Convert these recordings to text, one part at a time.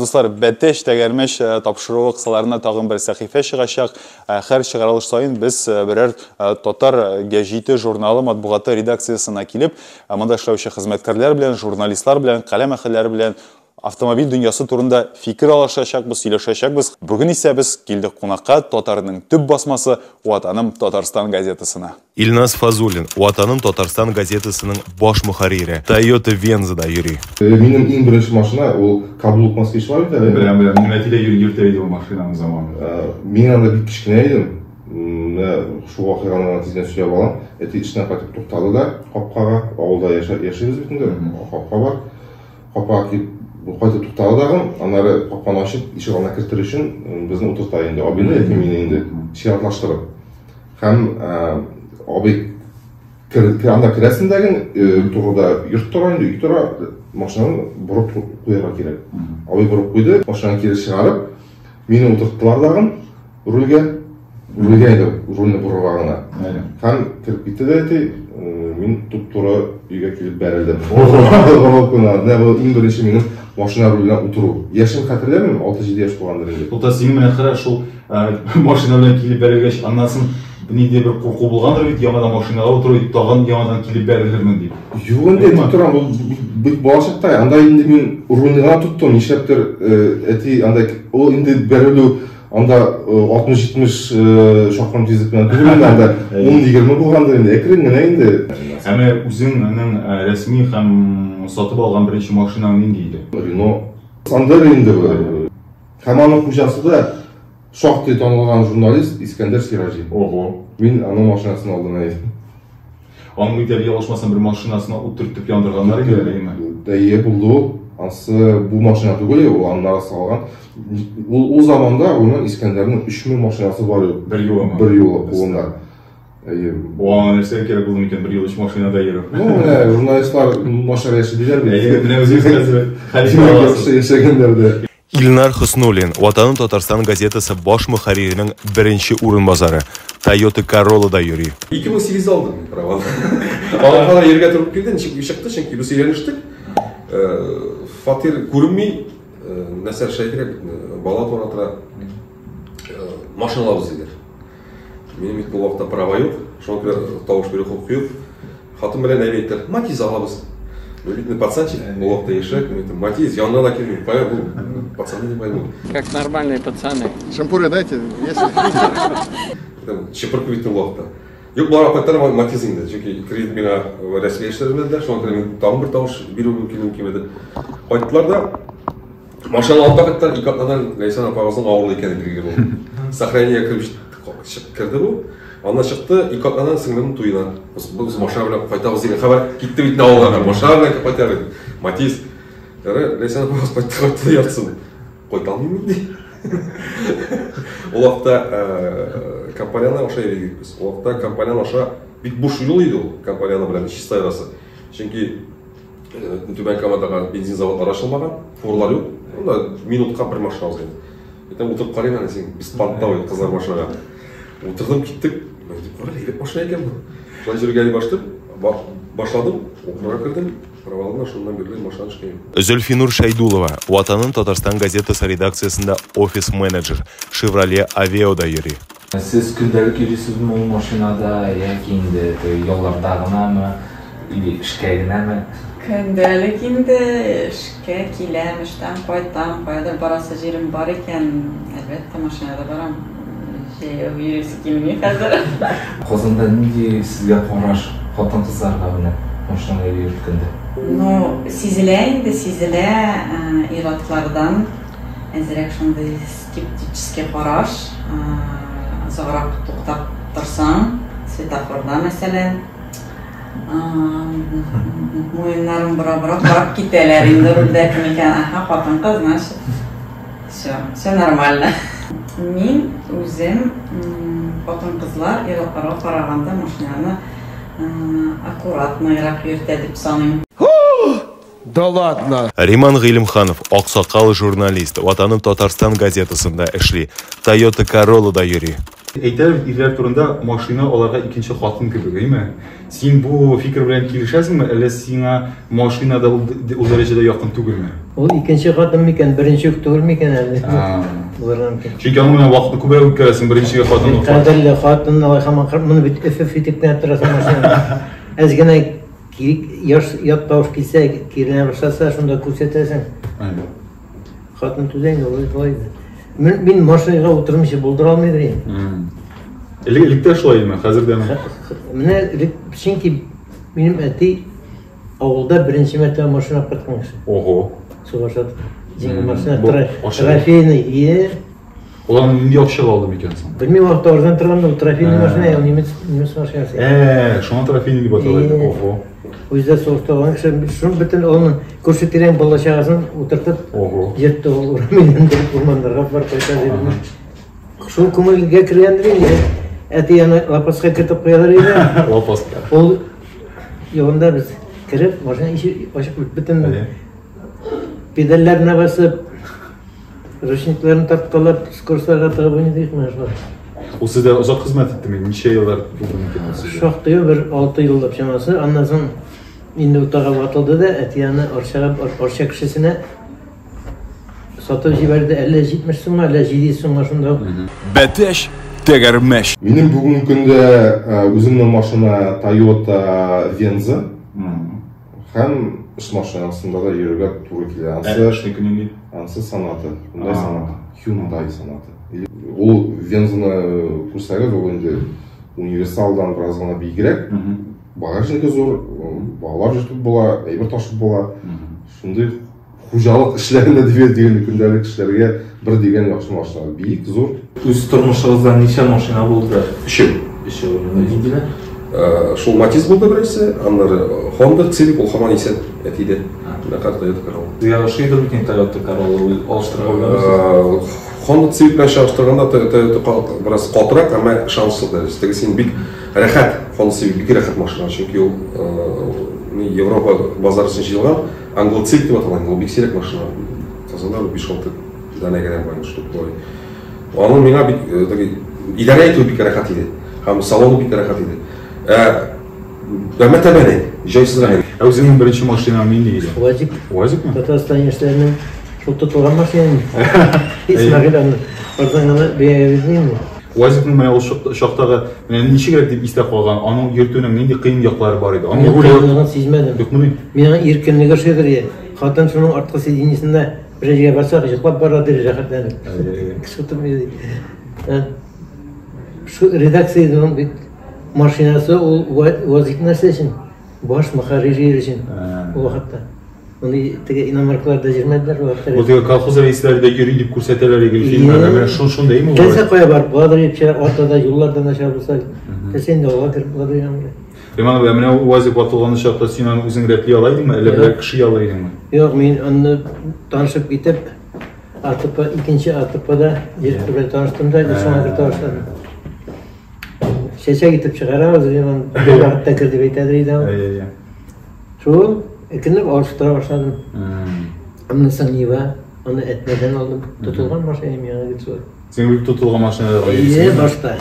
Dostlar, Bətteş Təgərməş tapşırığı qısalarına tağın bir səhifə çıxacaq. Hər çıxarılış sayın biz birər Tatar Gəziti jurnalı matbuatı redaksiyasına kilib, manda işləvçi xizmətkərlər bilən, jurnalistlər bilən, qələm əxilləri bilən avtomobil dünyası turunda fikir alışacaqbız, söyləşəcəkbіз. Bugün isə biz kildik qonaqqa Tatarның tüp basması Vatanım Tatarstan gazetesine. İlnaz Fazulin, Vatanım Tatarstan gazetesinin baş müharriri, Toyota Venza'da yürü. Benim en birinci maşına o Kabuluk Moskviç var ya. Biləm, növbətilə yürütəydi o maşinanın zamanı. Men anda bir kichkinaydim. Şu vaxtlardan tezden söyləyib alam. İçindən qaytıb toxtadı da, qapqağa, avulda yaşayırız bütündə. Qapqa var. Qapqa ki, qaytıb toxtadı dağım, onları qapqanı açıb, işıq alına kirtir üçün bizni oturtay indi. Abini etmeyini indi şiratlaşdırıb. Hem abi anda kirəsindəgin turda yurtlara indi, yurtlara maşinanı burup qoyaraq gerek. Abi burup qoydu, maşinanı keri шығарып, meni oturttılar dağım, rulga edi, rulni buruvağına. Hem kirip gitti de eti, men tup-turu үйге kelib bərildim. Ne bu en birinci menin maşina ruluna oturup. Yaşım xatırlayamam, 6-7 yaş болғандар indi. Тота сенің менен қара, шул машина белән килеп бәрелгәч, аннан неде бір қорқу болғандыр бит, ямадан машинаға отырып, тагын ямадан килеп бәрелермен дип. Юк инде, турам, бу болашакта, анда инде мен рулнигана туттум, нишләптер эти анда ол инде бәрелү анда 60-70 шақырым тезлек менен түгел анда 10-20 булгандыр инде, экрен генә инде. Әмма үзеңнең рәсми һәм сатып алган беренче машинаң нинди иде? Renault Sandero инде бу. Һәм аның хуҗасы да шактый танылган журналист Искәндәр Сиражи. Ого. Мен аның машинасын алдым әйт. Аның мектепкә ялгышмасам бер машинасына утыртып яндырганнар иде әйме? Дәйе булды. Ансы бу машина түгел, ул аннары салган. Ул заманда уның Искәндәрнең 3000 машинасы бар иде. Бер юлы кулында. Оған нәрсә кирәк булды микән бер юл өч машинада йөрү? Журналистлар машина яши диләр бит. Менә үзегез хәзер Илнар Хуснуллин, Ватаным Татарстан газетасы баш мөхәрриренең беренче урынбасары, Toyota Corolla'da йөри. 2008 алдым праваны. Аларга ергә турып килде, ничек чыкты, чөнки без өйләнештек. Фатир күренми, нәрсә эшләй кирәк, бала тура машиналарыбыз иде. Минем бит бу вакытта права юк, шуңа күрә тавыш бирү хукукы юк. Хатын белән әйттеләр, Матиз алабыз. Видно, пацанчик, ловко ешек, Матиз, янына да килми, пая бу, пацаны не поймут. Как нормальные пацаны. Шампуры дайте, если... Чепыркы битен ловко. Юк, булар апаттар Матиз инде, чөнки кредит миңа рәсми эшләр белән, шуңа күрә мин тагын бер тавыш бирү мөмкин кимәде. Кайттылар да, машина алып кайттылар, ике атнадан Ләйсан апагызның авыру икәнен билгеле булды. Сохранение кірді бу. Анда шықты, ике атнадан сіңлемнің туйына. Біз машина белән кайтабыз деген хәбәр китте бит авылларга. Машина белән кайтабыз. Матиз. Ләйсан апагыз кайтты яртсын. Кайта алмыйм инде. Ул вакытта компанияны аша йөрик без. Ул вакытта компанияны аша бик буш юл иде ул. Компанияны белән чистай арасы. Чөнки Түбән Камадагы бензин заводлары ачылмаган, фурлар юк. Анда минутка бер машина узган. Әйтәм, утырып карыйм аны син, бесплатно ой, кызлар машинага. Утырдым, киттек. Мен дип, "Кара, әйбәт машина икән бу." Шулай җиргә башладым, укырга кирдем. Праваларны шуннан бирле машина эшләйм. Зөлфинур Шайдулова, Ватаным Татарстан газетасы редакциясында офис-менеджер, Chevrolet Aveo'da йөри. Сез көндәлек йөрисезме ул машинада, яки инде ялларда гынамы, или эшкә генәме? Көндәлек инде эшкә киләм, эштән кайтам, кайда барасы җирем бар икән, әлбәттә машинада барам. Йөрүсе килми хәзер. Казанда нинди сезгә караш хатын-кызларга менә машинада йөрткәндә? Ну, сизелә инде, сизелә иратлардан әзрәк шундый скептический караш, азаграк туктап торсаң, светофорда мәсәлән, муеннарын бара-бара барып китәләр инде рульдә кем икән, хатын-кыз, значит, все нормально. Мин үзем хатын-кызлар иратларга караганда машинаны аккуратныйрак йөртә дип саныйм. Да ладно! Риман Гыйлемханов, аксакал журналист, Ватаным Татарстан газетасында эшли, Toyota Corolla'da йөри. Әйтәләр ирләр турында машина аларга икенче хатын кебек, әйме? Син бу фикер белән килешәсеңме, әллә сиңа машинада ул дәрәҗәдә якын түгелме? Ул икенче хатын микән, беренче түгел микән әле? Чөнки аның белән вакытны күбрәк үткәрәсең, беренчегә хатын. Кадерле хатын, алай һаман моны бит эф итеп кенә торасың машина. Әз генә ят тавыш килсә, киренә башласа, шунда күрсәтәсең. Хатын түзәң, ул Мин машинага утырмыйча булдыра алмыйм. Электә шулаймы, хәзердәме? Менә чөнки минем әти авылда беренче мәртәбә машина каткан кеше. Ого. Сугышат. Җиңел машина, трофейный. Улар нинди акчага алды микән соң? Белмим, вакытта арзан торганда трофейный машина, ул немец машинасы. Шуңа трофейный дип аталды. Ого. Үздә сугыштаган кеше, шуның бөтен аны күрсәтергән балачагасын утыртып, җитте ул урамыйдан урманнарга барып кайта дип. Шул күңелгә кергәндер инде. Әти аны лапаска кертеп куялар иде. Лапаска. Ул ялында без киреп, машина ачып бөтен педальләрне басып, ручникларын тарткалап, скоростьларга тыгып уйныйдык менә шулай. Ул сездә озак хезмәт иттеме? Ничә еллар булды микән сездә? Шактый бер 6 еллап чамасы. Аннан соң инде утага ватылды да, әти аны арча кешесенә сатып җибәрде. Әллә 70 сумга, әллә 700 сумга шунда. Бәтәш тәгәрмәш. Минем бүгенге көндә үземнең машина Toyota Venza. Һәм эш машинасында да йөрергә туры килә. Ансы санаты, ундай санаты, Hyundai санаты. Ул Вензаны күрсәгез, ул инде универсалдан бераз гына бигрәк. Багажнигы зур, балалар җитеп була, әйбер ташып була. Шундый хуҗалык эшләрендә дигән көндәлек эшләргә бер дигән яхшы машина, бик зур. Үз тормышыгызда ничә машина булды? 3. Шул Matiz булды беренчесе, аннары Honda Civic, ул һаман исән әтиде. Toyota Corolla. Зыя шыйдыр микән Toyota Corolla алыштыра алабыз? Honda Civic белән чагыштырганда Toyota бераз катырак, әмма шанслы дәрәҗәдә. Теге син бик рәхәт, Honda Civic бик рәхәт машина, чөнки ул Европа базары өчен җыелган, Anglo Civic дип аталган, ул бик сирәк машина. Тазалар 5-6 данәгәдән бай штук бай. Аның миңа бик идарә итү бик рәхәт иде. Һәм салоны бик рәхәт иде. Мәтәбәне, җайсызрак. Үзеңнең беренче машинаң нинди иде? Уазик. Уазикмы? Татарстан яшьләренең шул тотылган машина. Исмәгыйлән арзанганы бәяләйме? Уазикның менә ул шактагы менә ничегрәк дип истә калган, аның йөртүнең нинди кыен яклары бар иде? Аның кыенлыгын сизмәдем. Юкмы? Миңа иркенлеге шигырь. Хатын шуның арткы сиденьесендә бер җиргә барса, йоклап бара дир рәхәтләнеп. Кеше тормый. Шу редакциянең бит машинасы ул Уазик нәрсә өчен? Баш мөхәррир өчен. Ул вакытта. Уни теге иномаркаларда җирмәделәр вакытта. Ул теге колхоз рәисләре дә йөри дип күрсәтәләр иде фильмнарда. Менә шундыймы? Кәлсә кая барып, буладыр ипчә ортада юлларда начар булса, тәсен дә алга кирип буладыр янга. Риман, менә Уазик ватылган чакта син аны үзең рәтли алай идеңме, әллә бер кеше ялай идеңме? Юк, мин аны танышып китеп, икенче АТПда директор белән таныштым да, шуңа кертә башладым. Чәчәк итеп чыгарабыз, Риман, вакытта кер дип әйтәдер иде. Шул Ekinde alıştıra başladım. Ama Nива, onu etmeden aldım. Tutulgan maşinayım yana gitsin. Sen bir tutulgan maşinada İyi başta.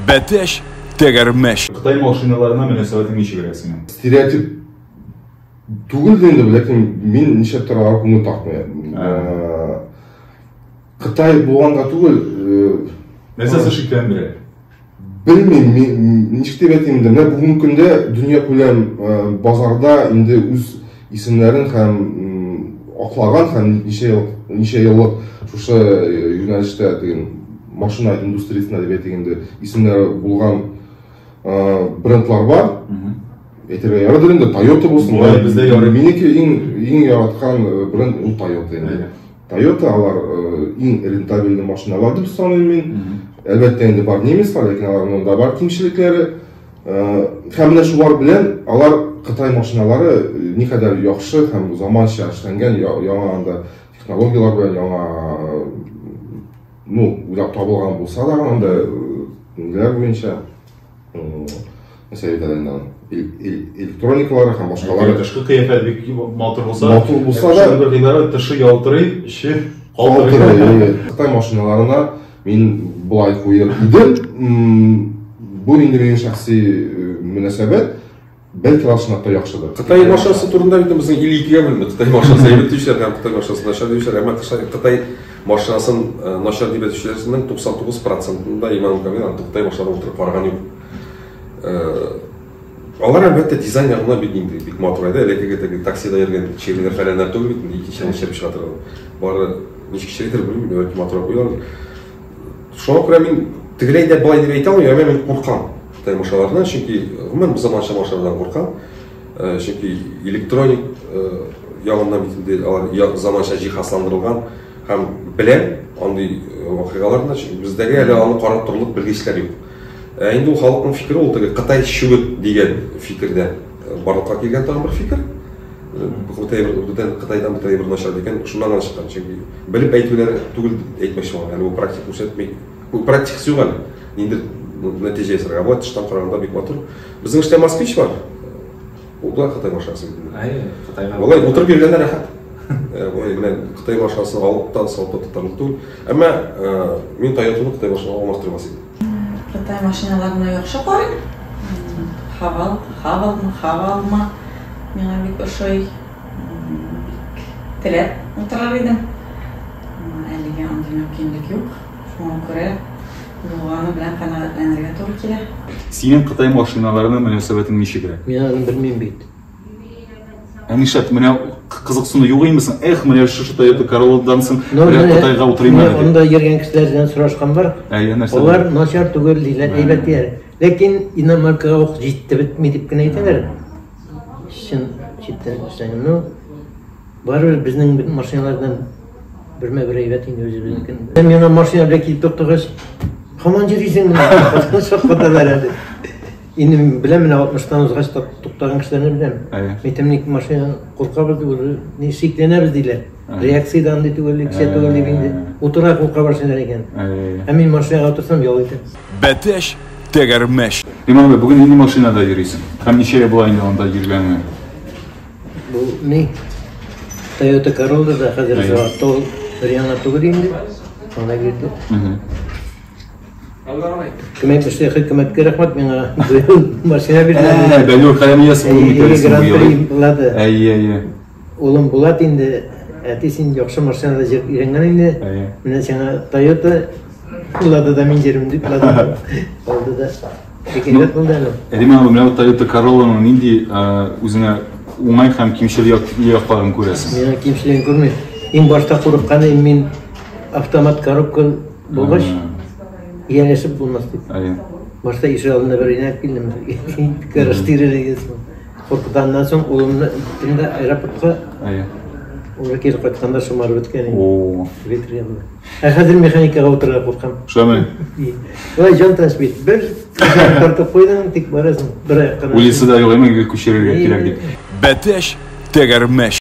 Бәтәш тәгәрмәш. Қытай машиналарына мөнәсәбәтең ничек рәсең? Стереотип түгел енді, ләкин мен неше таралар көңіл тартмаймын. Қытай болғанға түгел. Нәрсәсе шикләндерә? Білмеймін, ничек деп әйтейін де, бүгінгі күнде дүния күләм базарда енді өз исемнәрен һәм аклаган һәм ничә еллык шушы юнәлештә дигән машина индустриясында дип әйтгәндә исемнәре булган брендлар бар. Әйтергә ярадыр инде Toyota булсын. Бездә ярый. Минеке иң яраткан бренд ул Toyota инде. Toyota алар иң рентабельный машиналар дип саныйм мин. Әлбәттә инде бар немецлар, ләкин аларның да бар кимчелекләре. Һәм менә шулар белән алар Қытай машиналары никадәр яхшы һәм заманча эшләнгән, яңа технологиялар белән яңа уйлап табылган булса да, анда ниләр буенча мәсьәләләрдән электроникалары һәм башкалары тышкы кыяфәт бик матур булса да, бер гыйбарә тышы ялтырый, иче калтырый. Қытай машиналарына мен былай қойып едім. Бұл енді менің шақси мүнәсәбәт бәлки расынатта яқшыдыр. Қытай машинасы турында біздің ил екіге бөлінді. Қытай машинасы әйбет деушілер һәм Қытай машинасы нашар деушілер. Әмма Қытай машинасын нашар деп әйтушілердің 99%-ында иманым камен Қытай машинада отырып барған жоқ. Алар әлбәттә дизайн ягынан бик матур иде. Элекеге таксида йөргән чирләр фәләннәр түгел бит. Икенче чиреп чыгатыр. Бары ничек чиректер белмим, бәлки матур куйлар. Шуңа күрә мин тегеләй дә былай дип әйтә алмыйм, мен куркам Қытай машиналарынан, чөнки гомумән бу заманча машиналардан куркам. Чөнки электроник ягыннан бит алар заманча җиһазландырылган һәм беләм андый вакыйгаларны бездәге әле аны карап торырлык белгечләр юк. Инде ул халыкның фикере ул теге Кытай чүгет дигән фикердә барлыкка килгән тагын бер фикер. Кытайдан бер начар дигән шуннан гына чыккан. Чөнки белеп әйтүләр түгел әйтмәкче булган. Әле ул практик күрсәтми. Бу практик юк. Инде нәтиҗә ясарга вот штат караганда бик матур. Безнең эштә Москвич бар. Ул да Кытай машинасы. Кытайга. Болай утырып йөргәндә рәхәт. Болай белән Кытай машинасын алып та сатып тотарлык түгел. Әмма мин Toyota'ны Кытай машинага алмаштырмас идем. Қытай машиналарына яхшы карыйм. Хавалмы. Миңа бик ошый теләп утырар идем. Әлегә андый мөмкинлек юк. Шуңа күрә булганы белән канәгатьләнергә туры килә. Синең Кытай машиналарына мөнәсәбәтең ничек? Мен белмим бит. Нишат, менә кызыксыну юк имесең? Эх, менә шушы Toyota Corolla'дан соң Кытайга утырыйм әле. Анда йөргән кешеләрдән сорашкан бар. Алар начар түгел диләр, әйбәт диләр. Ләкин иномаркага ук җитте битми дип кенә әйтәләр. Шин җитте. Ну, барыбер безнең машиналардан бермә-бер әйбәт инде үзебезнекен. Миңа машина белән килеп туктагач, һаман йөрисең менә. Шаккаталар әле. Инде беләм менә 60-тан узгач туктаган кешеләрне беләм. Мәйтемник машина курка бирде, ни шикләнәбез диләр. Реакциядән ди түгел, кеше түгел дип инде. Утыра курка барсыннар икән. Ә мин машинага утырсам ял итәм. Бәтәш тәгәрмәш. Имам бай, бүген нинди машинада йөрисең? Һәм ничә ел була инде анда йөргәнеңә? Бу ни? Toyota Corolla да хәзер заводта яңа түгел инде. Анда бирде. Көмәк эшләр хөкүмәткә рәхмәт, миңа машина бирделәр. Бәлүр хәямиясе булды. Улым Булат инде, әтисен яхшы машинада йөргән инде. Менә сиңа Toyota Лада да мин җирем дип Лада алды да. Шикәят булды әле. Әдемә менә Toyota Corolla'ның нинди үзеңә уңай һәм кимчелек якларын күрәсең? Миңа кимчелеген күрмим. Иң башта курыккан мин автомат коробка булгач ияләшеп булмас дип. Башта ишек алдына бер инәп килдем. Караштырырыгыз. Куркуданнан соң улымны инде аэропортка Ora kez qaytganda shumar o'tgan edi. Hozir mexanikaga o'tirib qo'rqam. Shumi? Voy jon tashbih. Bir tortib qo'ydim, tik borasan. Bir oyoqqa. Ulisida yo'q emas, ko'chirga kerak deb. Бәтәш тәгәрмәш.